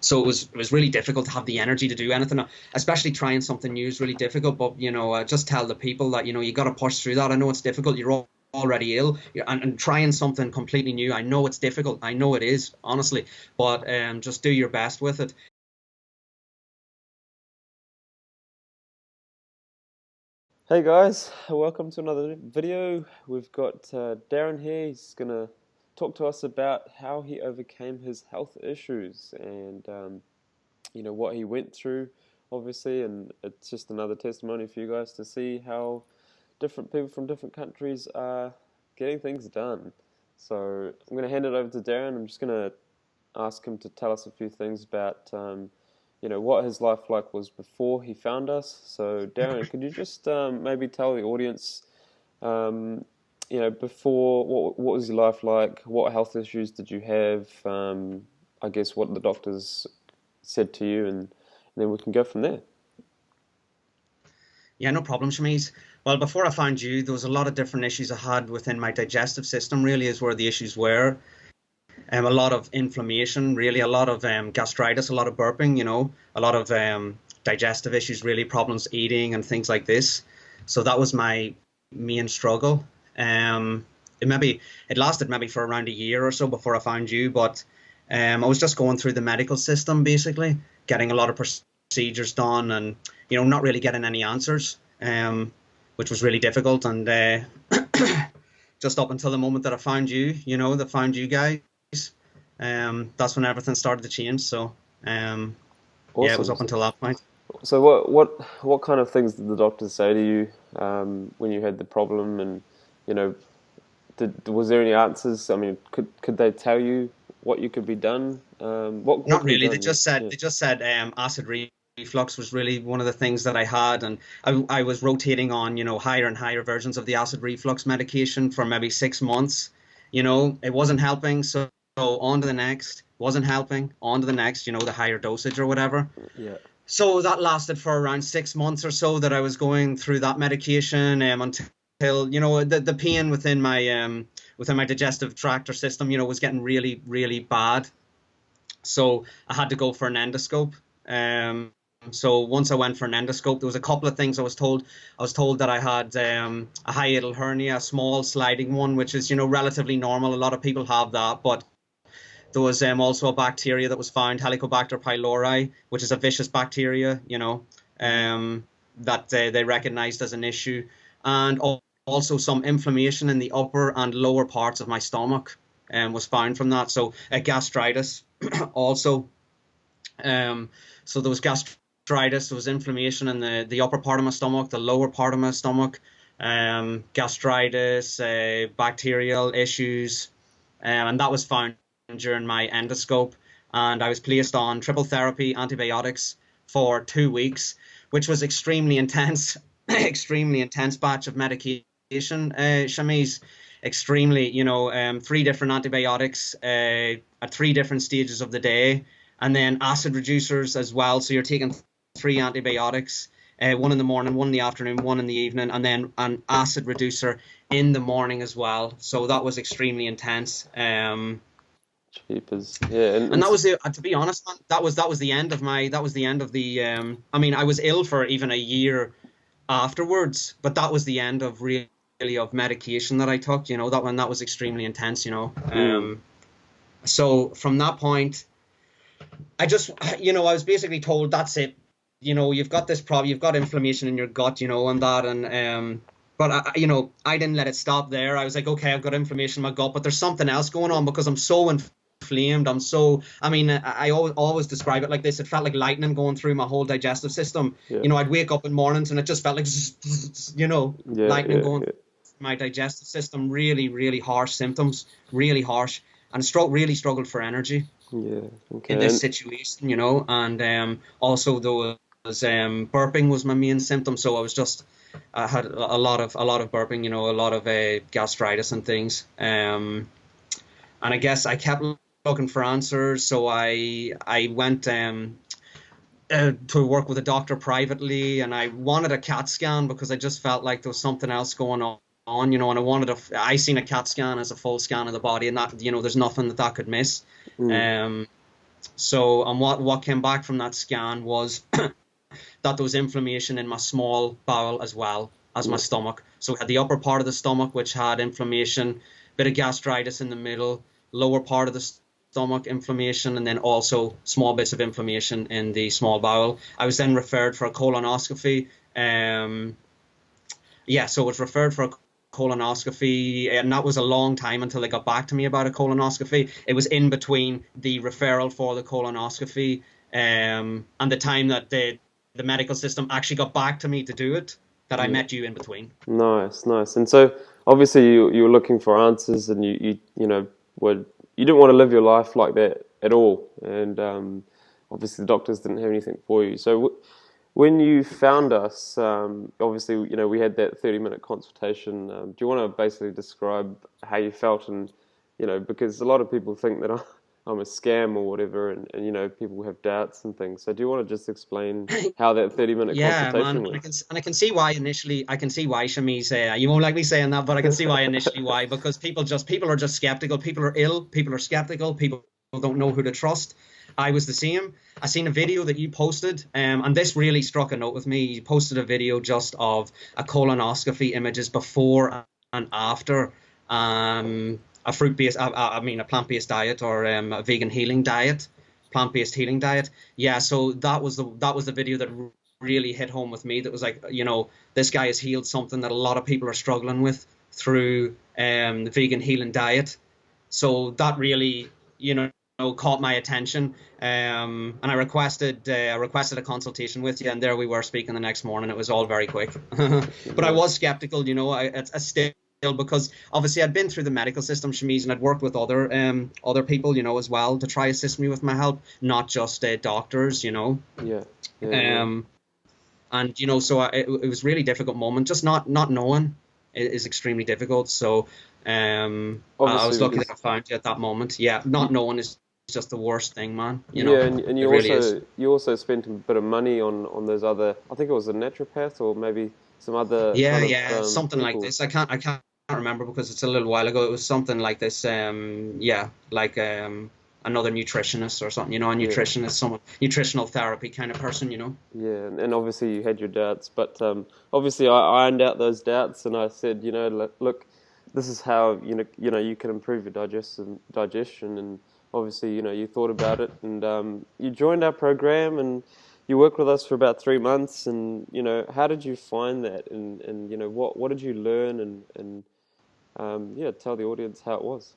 So it was really difficult to have the energy to do anything, especially trying something new is really difficult. But just tell the people that you got to push through that. I know it's difficult. You're already ill, and trying something completely new. I know it's difficult. I know it is, honestly. But just do your best with it. Hey guys, welcome to another video. We've got Darren here. He's gonna talk to us about how he overcame his health issues and what he went through, obviously. And it's just another testimony for you guys to see how different people from different countries are getting things done. So I'm gonna hand it over to Darren. I'm just gonna ask him to tell us a few things about what his life like was before he found us. So Darren, could you just maybe tell the audience, before, what was your life like? What health issues did you have? I guess what the doctors said to you, and then we can go from there. Yeah, no problem, Shamiz. Well, before I found you, there was a lot of different issues I had within my digestive system, really is where the issues were. A lot of inflammation, really, a lot of gastritis, a lot of burping, a lot of digestive issues, really, problems eating and things like this. So that was my main struggle. It lasted maybe for around a year or so before I found you, but I was just going through the medical system, basically, getting a lot of procedures done and, not really getting any answers, which was really difficult. And just up until the moment that I found you, that found you guys. That's when everything started to change. So Awesome. yeah, it was up until that point. So what kind of things did the doctors say to you when you had the problem, and was there any answers? I mean, could they tell you what you could be done? What Not could be really. done? They just said acid reflux was really one of the things that I had, and I was rotating on higher and higher versions of the acid reflux medication for maybe 6 months. It wasn't helping, so on to the next. Wasn't helping, on to the next. The higher dosage or whatever. Yeah. So that lasted for around 6 months or so that I was going through that medication until the pain within my digestive tract or system was getting really, really bad. So I had to go for an endoscope. So once I went for an endoscope, there was a couple of things I was told. I was told that I had a hiatal hernia, a small sliding one, which is relatively normal. A lot of people have that, but there was also a bacteria that was found, Helicobacter pylori, which is a vicious bacteria, that they recognized as an issue, and also some inflammation in the upper and lower parts of my stomach was found from that. So gastritis also. So there was gastritis, there was inflammation in the upper part of my stomach, the lower part of my stomach, gastritis, bacterial issues, and that was found during my endoscope. And I was placed on triple therapy antibiotics for 2 weeks, which was extremely intense, extremely intense batch of medication, Shamiz. Extremely, 3 different antibiotics at 3 different stages of the day, and then acid reducers as well. So you're taking 3 antibiotics, one in the morning, one in the afternoon, one in the evening, and then an acid reducer in the morning as well. So that was extremely intense. Cheapers. Yeah, And that was it. To be honest, man, that was the end of the. I mean, I was ill for even a year afterwards, but that was the end of really of medication that I took. That was extremely intense. So from that point, I just, I was basically told that's it. You've got this problem, you've got inflammation in your gut, and that, and but I didn't let it stop there. I was like, okay, I've got inflammation in my gut, but there's something else going on because I'm so inflamed. I always describe it like this. It felt like lightning going through my whole digestive system. Yeah. I'd wake up in mornings and it just felt like, lightning going through my digestive system. Really, really harsh symptoms, really harsh, and really struggled for energy. Yeah. Okay. In this situation, and also there was burping was my main symptom. So I had a lot of burping, a lot of gastritis and things. And I guess I kept looking for answers. So I went to work with a doctor privately, and I wanted a CAT scan because I just felt like there was something else going on. And I seen a CAT scan as a full scan of the body, and that there's nothing that could miss. So, and what came back from that scan was that there was inflammation in my small bowel as well as my Yeah. stomach. So we had the upper part of the stomach, which had inflammation, bit of gastritis in the middle, lower part of the stomach inflammation, and then also small bits of inflammation in the small bowel. I was then referred for a colonoscopy. So it was referred for a colonoscopy, and that was a long time until they got back to me about a colonoscopy. It was in between the referral for the colonoscopy and the time that the medical system actually got back to me to do it, that I Yeah. met you in between. Nice, nice. And so obviously you were looking for answers, and you know you didn't want to live your life like that at all. And obviously the doctors didn't have anything for you. So when you found us, obviously we had that 30-minute consultation. Do you want to basically describe how you felt, and because a lot of people think that I'm a scam or whatever, and people have doubts and things. So do you want to just explain how that 30-minute Yeah, man, consultation and went? I can see why initially. I can see why Shamiz. You won't like me saying that, but I can see why initially why, because people are just skeptical. People are ill. People are skeptical. People don't know who to trust. I was the same. I seen a video that you posted, and this really struck a note with me. You posted a video just of a colonoscopy images before and after a fruit-based, a plant-based diet, or a vegan healing diet, plant-based healing diet. Yeah, so that was the video that really hit home with me. That was like, this guy has healed something that a lot of people are struggling with through the vegan healing diet. So that really, caught my attention. And I requested a consultation with you, and there we were speaking the next morning. It was all very quick. But I Yeah. was skeptical, I still, because obviously I'd been through the medical system, Shamiz, and I'd worked with other people, as well, to try assist me with my help, not just doctors. Yeah, yeah, yeah. Um, and so it was really difficult moment. Just not knowing is extremely difficult. So I Obviously, was lucky that because I found you at that moment. Yeah, not you, knowing is just the worst thing, man. yeah, and It really is. you also spent a bit of money on those other. I think it was a naturopath or maybe some other Yeah, kind of yeah, something like people. this. I can't remember because it's a little while ago. It was something like this. Yeah, like another nutritionist or something. A Yeah, nutritionist, someone nutritional therapy kind of person. yeah, and obviously you had your doubts, but obviously I ironed out those doubts, and I said, look, this is how you can improve your digestion, and obviously you thought about it, and you joined our program, and you worked with us for about 3 months, and how did you find that, and what did you learn, and yeah, tell the audience how it was.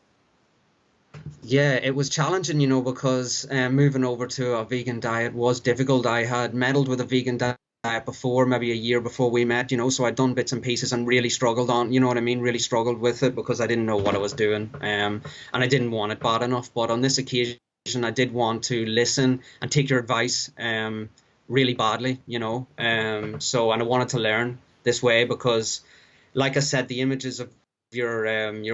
Yeah, it was challenging, because moving over to a vegan diet was difficult. I had meddled with a vegan diet before, maybe a year before we met, so I'd done bits and pieces and really struggled on, you know what I mean? Really struggled with it because I didn't know what I was doing. And I didn't want it bad enough. But on this occasion, I did want to listen and take your advice really badly, and I wanted to learn this way because, like I said, the images of your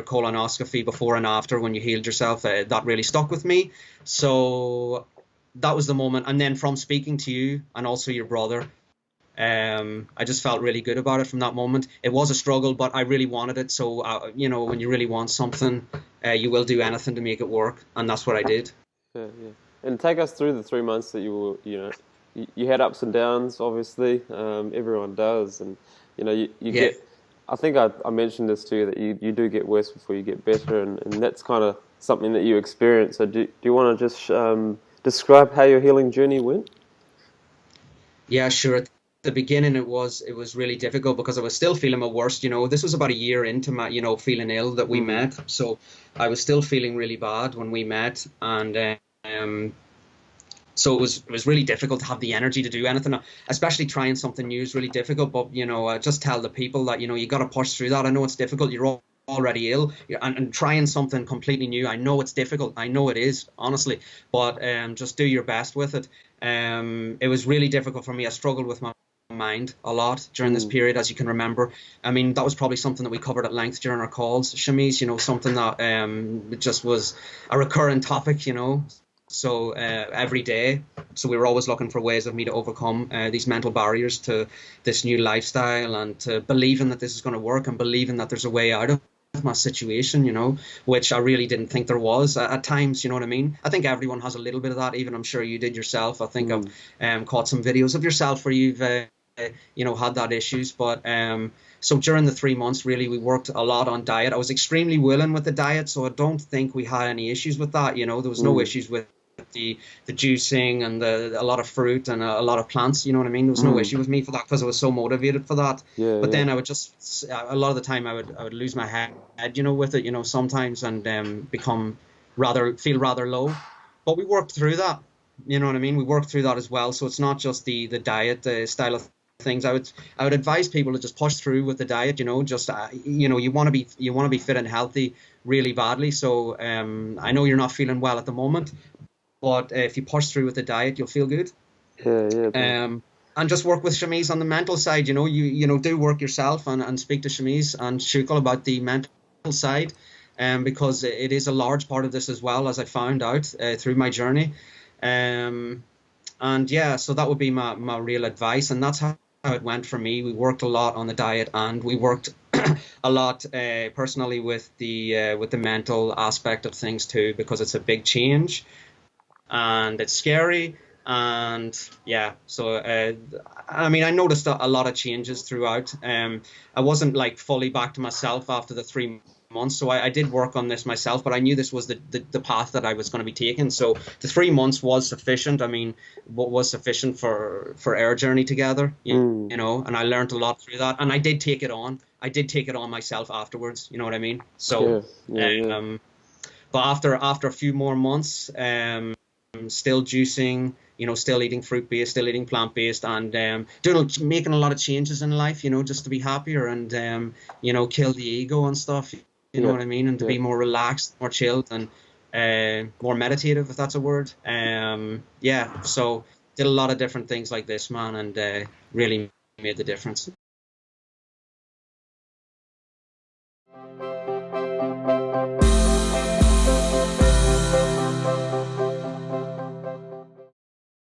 colonoscophy before and after when you healed yourself, that really stuck with me. So that was the moment. And then from speaking to you and also your brother, I just felt really good about it from that moment. It was a struggle, but I really wanted it. So when you really want something, you will do anything to make it work, and that's what I did. Yeah, yeah. And take us through the 3 months that you were, you had ups and downs, obviously. Everyone does. And, you Yeah. get, I think I mentioned this to you, that you do get worse before you get better. And that's kind of something that you experience. So do you want to just describe how your healing journey went? Yeah, sure. At the beginning, it was really difficult because I was still feeling my worst. This was about a year into my, feeling ill that we Mm, met. So I was still feeling really bad when we met, and so it was really difficult to have the energy to do anything, especially trying something new is really difficult. But just tell the people that you got to push through that. I know it's difficult. You're already ill, and trying something completely new. I know it's difficult. I know it is, honestly, but just do your best with it. It was really difficult for me. I struggled with my mind a lot during this mm, period, as you can remember. I mean, that was probably something that we covered at length during our calls, Shamiz. Something that it just was a recurring topic. So every day, so we were always looking for ways of me to overcome these mental barriers to this new lifestyle, and to believing that this is going to work and believing that there's a way out of my situation, you know, which I really didn't think there was at times, you know what I mean? I think everyone has a little bit of that, even I'm sure you did yourself. I think I've caught some videos of yourself where you've, you know, had that issues. But so during the 3 months, really, we worked a lot on diet. I was extremely willing with the diet, so I don't think we had any issues with that. You know, there was no issues with the juicing and a lot of fruit and a lot of plants, you know what I mean? There was no issue with me for that because I was so motivated for that. But then I would just, a lot of the time I would lose my head, you know, with it, you know, sometimes, and feel rather low. But we worked through that, you know what I mean? We worked through that as well. So it's not just the diet style of things. I would advise people to just push through with the diet, you know, just you know, you want to be fit and healthy really badly. So I know you're not feeling well at the moment, but if you push through with the diet, you'll feel good. And just work with Shamiz on the mental side. You know, you know, do work yourself and speak to Shamiz and Shukal about the mental side, because it is a large part of this as well, as I found out through my journey. And yeah, so that would be my real advice, and that's how it went for me. We worked a lot on the diet, and we worked a lot personally with the mental aspect of things too, because it's a big change and it's scary. And yeah, so I mean, I noticed a lot of changes throughout. I wasn't like fully back to myself after the 3 months, so I did work on this myself, but I knew this was the path that I was going to be taking. So the 3 months was sufficient. I mean, what was sufficient for our journey together, you know, and I learned a lot through that, and I did take it on. I did take it on myself afterwards, you know what I mean? So but after a few more months, still juicing, you know, still eating fruit-based, still eating plant-based, and making a lot of changes in life, you know, just to be happier and, you know, kill the ego and stuff, you know what I mean, and to be more relaxed, more chilled, and more meditative, if that's a word. Yeah, so did a lot of different things like this, man, and really made the difference.